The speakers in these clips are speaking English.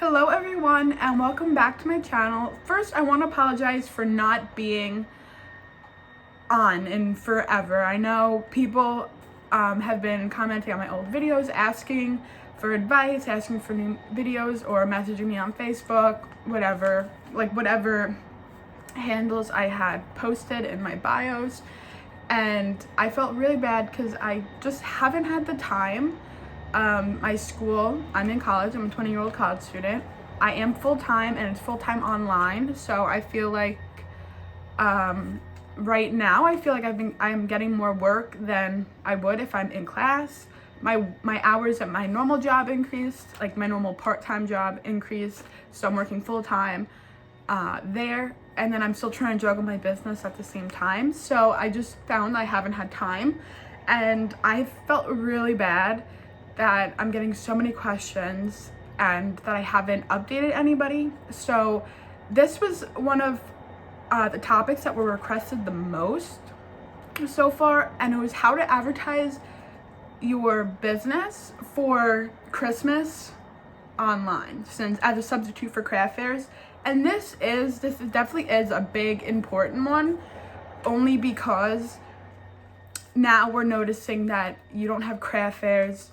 Hello everyone and welcome back to my channel. First, I want to apologize for not being on in forever. I know people have been commenting on my old videos, asking for advice, asking for new videos, or messaging me on Facebook, whatever handles I had posted in my bios. And I felt really bad because I just haven't had the time. My school, I'm in college, I'm a 20-year-old college student. I am full-time and it's full-time online, so I feel like right now I feel like I'm getting more work than I would if I'm in class. My hours at my normal job increased, like my normal part-time job increased, so I'm working full-time there, and then I'm still trying to juggle my business at the same time. So I just found I haven't had time, and I felt really bad that I'm getting so many questions and that I haven't updated anybody. So this was one of the topics that were requested the most so far, and it was how to advertise your business for Christmas online, since as a substitute for craft fairs. And this definitely is a big important one, only because now we're noticing that you don't have craft fairs,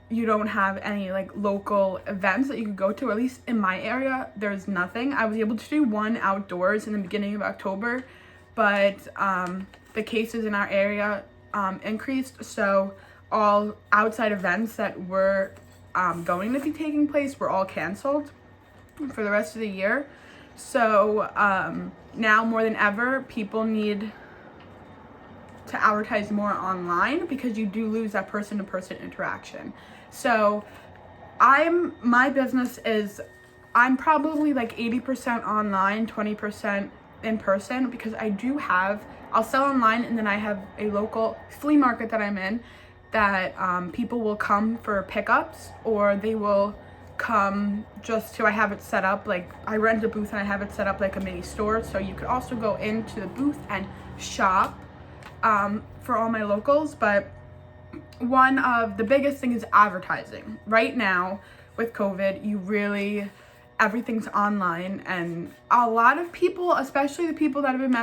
you don't have any like local events that you could go to. At least in my area, there's nothing. I was able to do one outdoors in the beginning of October, but the cases in our area increased, so all outside events that were going to be taking place were all canceled for the rest of the year. So now more than ever, people need to advertise more online because you do lose that person-to-person interaction. So my business is, I'm probably like 80% online, 20% in person, because I'll sell online, and then I have a local flea market that I'm in that people will come for pickups, or they will come just to, I have it set up, like I rent a booth and I have it set up like a mini store, so you could also go into the booth and shop for all my locals. But one of the biggest things is advertising. Right now with COVID, everything's online, and a lot of people, especially the people that have been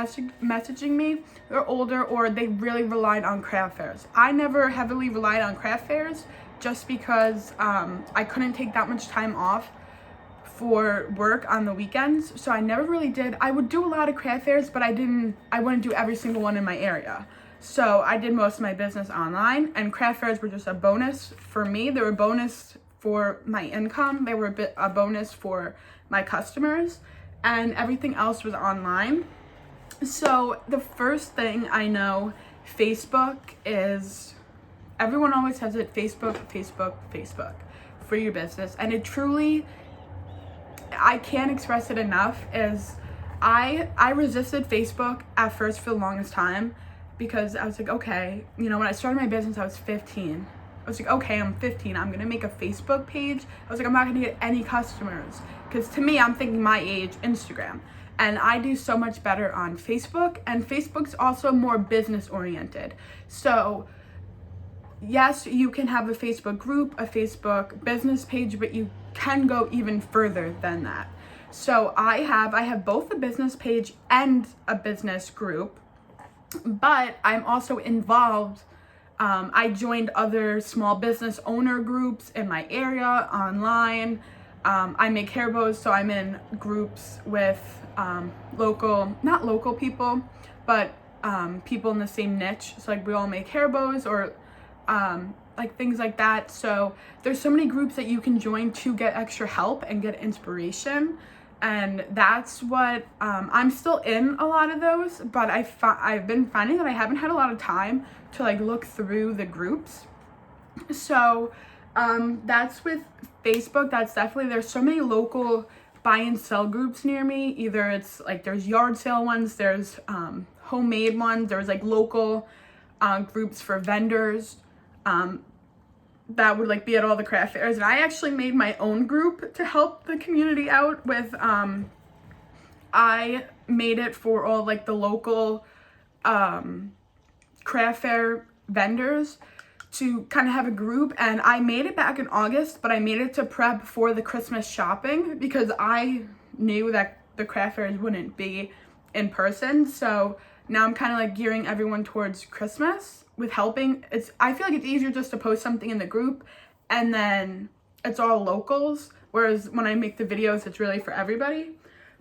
messaging me, they're older, or they really relied on craft fairs. I never heavily relied on craft fairs just because I couldn't take that much time off for work on the weekends, so I never really did. I would do a lot of craft fairs, but I wouldn't do every single one in my area. So I did most of my business online, and craft fairs were just a bonus for me. They were a bonus for my income. They were a bonus for my customers, and everything else was online. So the first thing I know, Facebook is, everyone always says it, Facebook for your business. And it truly, I can't express it enough, is I resisted Facebook at first for the longest time, because I was like, okay, when I started my business, I was 15. I was like, okay, I'm 15, I'm gonna make a Facebook page. I was like, I'm not gonna get any customers, because to me, I'm thinking my age, Instagram. And I do so much better on Facebook, and Facebook's also more business oriented. So yes, you can have a Facebook group, a Facebook business page, but you can go even further than that. So I have both a business page and a business group, but I'm also involved. I joined other small business owner groups in my area online. I make hair bows, so I'm in groups with not local people, but people in the same niche. So like we all make hair bows, or like things like that. So there's so many groups that you can join to get extra help and get inspiration. And that's what I'm still in a lot of those, but I've been finding that I haven't had a lot of time to like look through the groups. So that's with Facebook. That's definitely, there's so many local buy and sell groups near me. Either it's like there's yard sale ones, there's homemade ones, there's like local groups for vendors that would like be at all the craft fairs. And I actually made my own group to help the community out with, I made it for all like the local craft fair vendors to kind of have a group, and I made it back in August, but I made it to prep for the Christmas shopping because I knew that the craft fairs wouldn't be in person. So now I'm kind of like gearing everyone towards Christmas with helping. I feel like it's easier just to post something in the group and then it's all locals, whereas when I make the videos, it's really for everybody.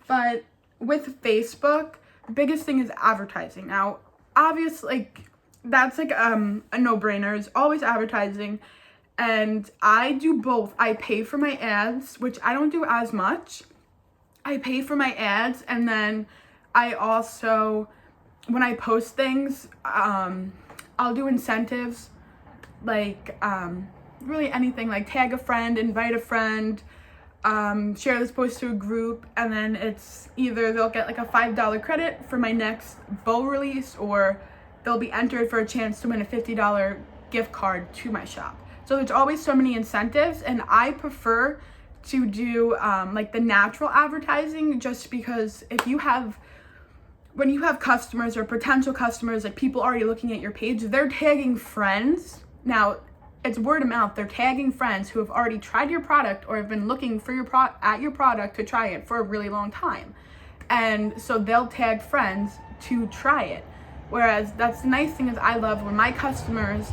But with Facebook, biggest thing is advertising. Now, obviously, like, that's like a no-brainer. It's always advertising, and I do both. I pay for my ads, which I don't do as much. I pay for my ads, and then I also, when I post things, I'll do incentives, like really anything, like tag a friend, invite a friend, share this post to a group, and then it's either they'll get like a $5 credit for my next bow release, or they'll be entered for a chance to win a $50 gift card to my shop. So there's always so many incentives, and I prefer to do like the natural advertising, just because when you have customers or potential customers, like people already looking at your page, they're tagging friends. Now, it's word of mouth. They're tagging friends who have already tried your product or have been looking for your product to try it for a really long time. And so they'll tag friends to try it. Whereas that's the nice thing is I love when my customers,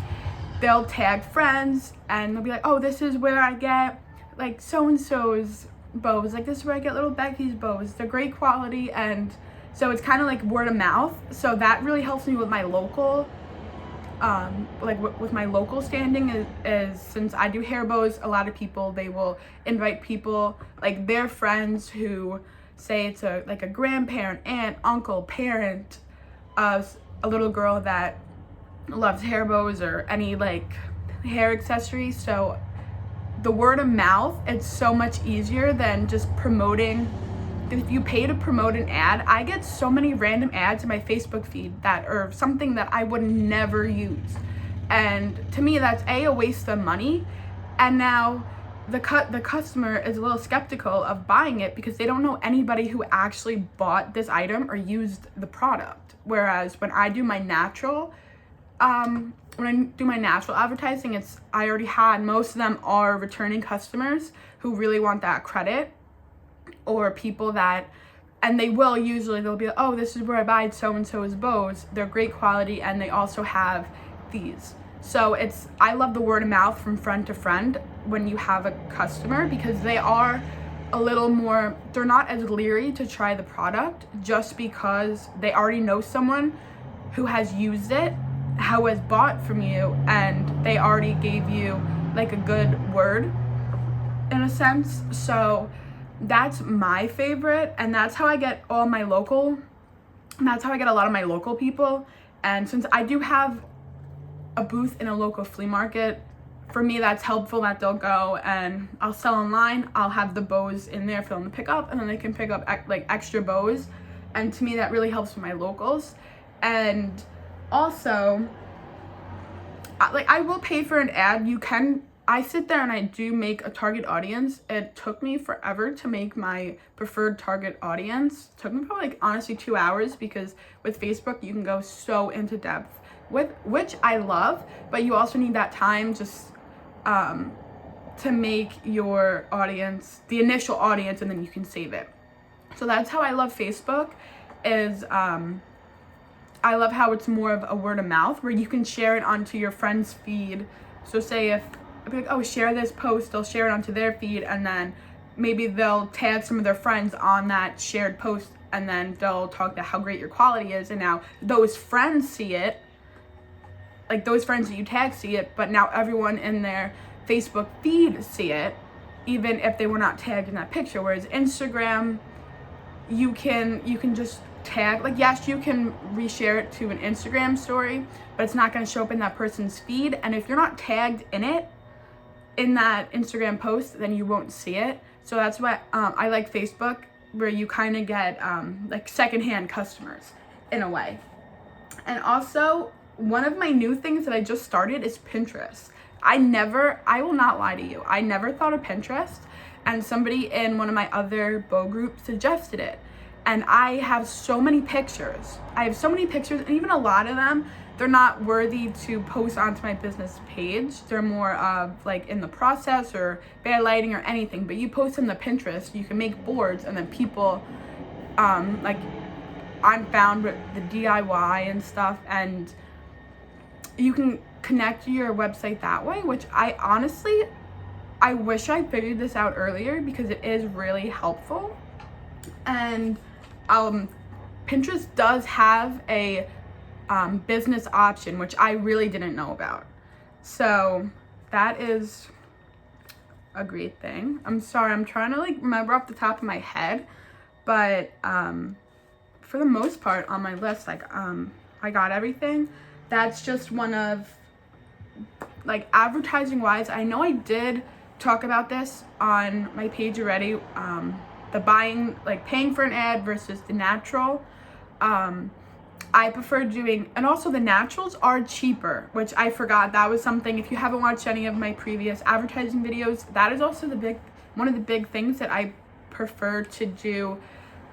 they'll tag friends and they'll be like, oh, this is where I get like so-and-so's bows. Like, this is where I get little Becky's bows. They're great quality. And so it's kind of like word of mouth. So that really helps me with my local, with my local standing is since I do hair bows, a lot of people, they will invite people, like their friends who say it's like a grandparent, aunt, uncle, parent, a little girl that loves hair bows or any like hair accessories. So the word of mouth, it's so much easier than just promoting. If you pay to promote an ad, I get so many random ads in my Facebook feed that are something that I would never use. And to me, that's a waste of money. And now the customer is a little skeptical of buying it because they don't know anybody who actually bought this item or used the product. Whereas when I do my natural, advertising, I already had, most of them are returning customers who really want that credit, or people that, and they'll be like, oh, this is where I buy so-and-so's bows. They're great quality, and they also have these. So I love the word of mouth from friend to friend when you have a customer, because they are a little more, they're not as leery to try the product just because they already know someone who has used it, who has bought from you, and they already gave you like a good word in a sense. So that's my favorite, and that's how I get a lot of my local people. And since I do have a booth in a local flea market, for me that's helpful that they'll go and I'll sell online. I'll have the bows in there for them to pick up, and then they can pick up like extra bows, and to me that really helps with my locals. And also, like, I will pay for an ad. I sit there and I do make a target audience. It took me forever to make my preferred target audience. It took me probably like honestly 2 hours, because with Facebook you can go so into depth, which I love, but you also need that time just to make your audience, the initial audience, and then you can save it. So that's how I love Facebook, is I love how it's more of a word of mouth where you can share it onto your friend's feed. So say if I'd be like, oh, share this post, they'll share it onto their feed, and then maybe they'll tag some of their friends on that shared post, and then they'll talk about how great your quality is. And now those friends see it, like those friends that you tag see it, but now everyone in their Facebook feed see it, even if they were not tagged in that picture. Whereas Instagram, you can just tag, like, yes, you can reshare it to an Instagram story, but it's not going to show up in that person's feed. And if you're not tagged in that Instagram post, then you won't see it. So that's why I like Facebook, where you kind of get like secondhand customers in a way. And also, one of my new things that I just started is Pinterest. I will not lie to you, I never thought of Pinterest, and somebody in one of my other bow groups suggested it. And I have so many pictures. And even a lot of them, they're not worthy to post onto my business page. They're more of like in the process or bad lighting or anything. But you post them to Pinterest, you can make boards, and then people, like I'm found with the DIY and stuff, and you can connect your website that way, which I wish I figured this out earlier because it is really helpful. And Pinterest does have a business option, which I really didn't know about. So that is a great thing. I'm sorry, I'm trying to like remember off the top of my head, but for the most part on my list, like I got everything. That's just one of, like, advertising wise, I know I did talk about this on my page already, the paying for an ad versus the natural. I prefer doing, and also the naturals are cheaper, which I forgot. That was something, if you haven't watched any of my previous advertising videos, that is also one of the big things that I prefer to do,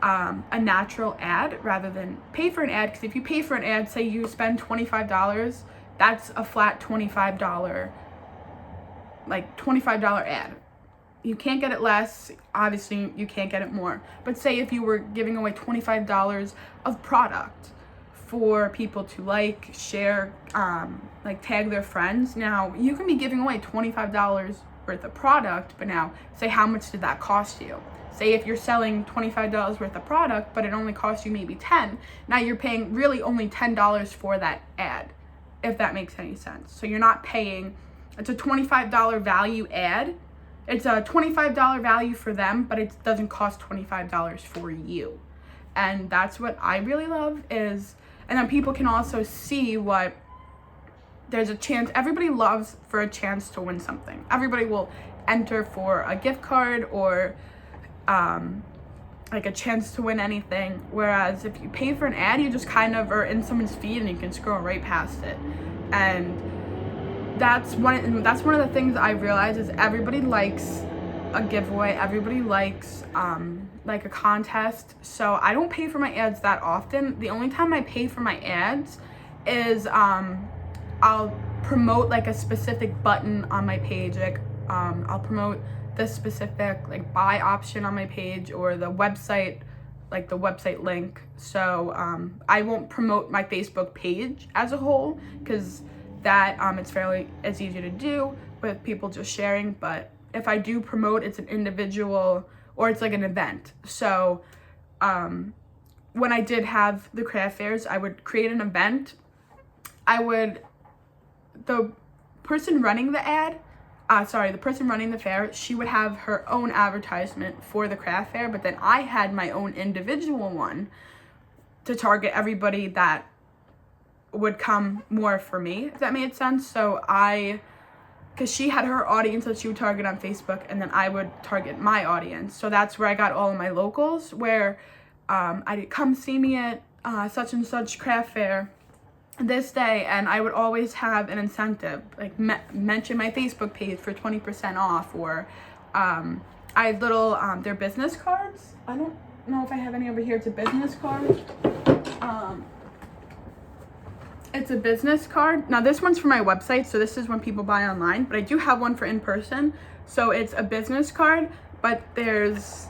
a natural ad rather than pay for an ad. Because if you pay for an ad, say you spend $25, that's a flat $25 ad. You can't get it less. Obviously, you can't get it more. But say if you were giving away $25 of product for people to like, share, like tag their friends. Now, you can be giving away $25 worth of product, but now say how much did that cost you? Say if you're selling $25 worth of product, but it only cost you maybe $10, now you're paying really only $10 for that ad, if that makes any sense. So you're not paying, it's a $25 value ad. It's a $25 value for them, but it doesn't cost $25 for you. And that's what I really love is, and then people can also see what, there's a chance, everybody loves for a chance to win something. Everybody will enter for a gift card or like a chance to win anything. Whereas if you pay for an ad, you just kind of are in someone's feed and you can scroll right past it. And that's one of the things I realized is everybody likes a giveaway. Everybody likes like a contest. So I don't pay for my ads that often. The only time I pay for my ads is I'll promote like a specific button on my page. Like I'll promote the specific like buy option on my page or the website, like the website link. So I won't promote my Facebook page as a whole because that it's easy to do with people just sharing. But if I do promote, it's an individual or it's like an event. So when I did have the craft fairs, I would create an event. The person running the fair, she would have her own advertisement for the craft fair, but then I had my own individual one to target everybody that would come more for me, if that made sense. So because she had her audience that she would target on Facebook, and then I would target my audience. So that's where I got all of my locals, where I'd come see me at such and such craft fair this day, and I would always have an incentive, like mention my Facebook page for 20% off, or I had little their business cards. I don't know if I have any over here. It's a business card. It's a business card. Now this one's for my website, so this is when people buy online, but I do have one for in person. So it's a business card, but there's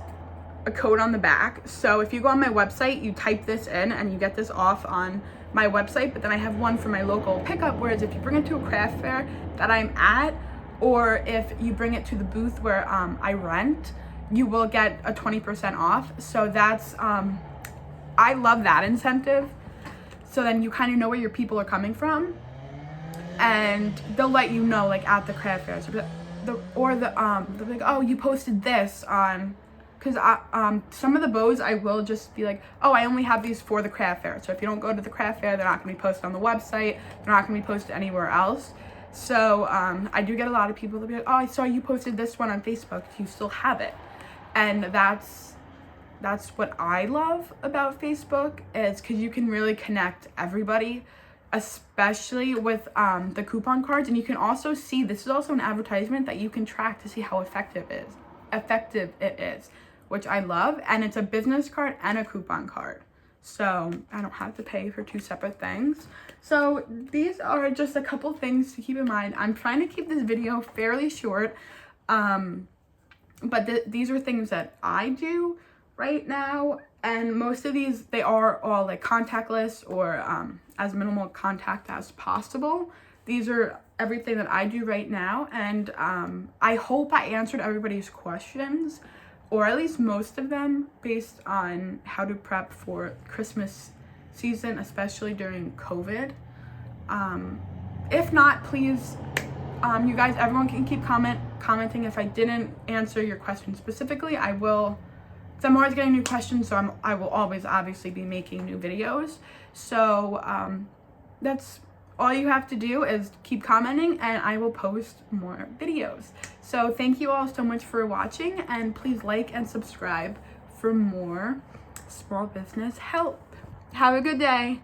a code on the back. So if you go on my website, you type this in and you get this off on my website. But then I have one for my local pickup, whereas if you bring it to a craft fair that I'm at, or if you bring it to the booth where I rent, you will get a 20% off. So that's I love that incentive. So then you kind of know where your people are coming from, and they'll let you know, like at the craft fairs, they'll be like, oh, you posted this on, because some of the bows I will just be like, oh, I only have these for the craft fair. So if you don't go to the craft fair, they're not going to be posted on the website. They're not going to be posted anywhere else. So I do get a lot of people that be like, oh, I saw you posted this one on Facebook. Do you still have it? And that's what I love about Facebook, is because you can really connect everybody, especially with the coupon cards. And you can also see, this is also an advertisement that you can track to see how effective it is, which I love. And it's a business card and a coupon card. so I don't have to pay for two separate things. So these are just a couple things to keep in mind. I'm trying to keep this video fairly short, but these are things that I do right now, and most of these, they are all like contactless or as minimal contact as possible. These are everything that I do right now, and I hope I answered everybody's questions, or at least most of them, based on how to prep for Christmas season, especially during COVID. If not, please, you guys, everyone can keep commenting. If I didn't answer your question specifically, I will, because I'm always getting new questions, so I will always obviously be making new videos. So that's all you have to do, is keep commenting and I will post more videos. So thank you all so much for watching, and please like and subscribe for more small business help. Have a good day.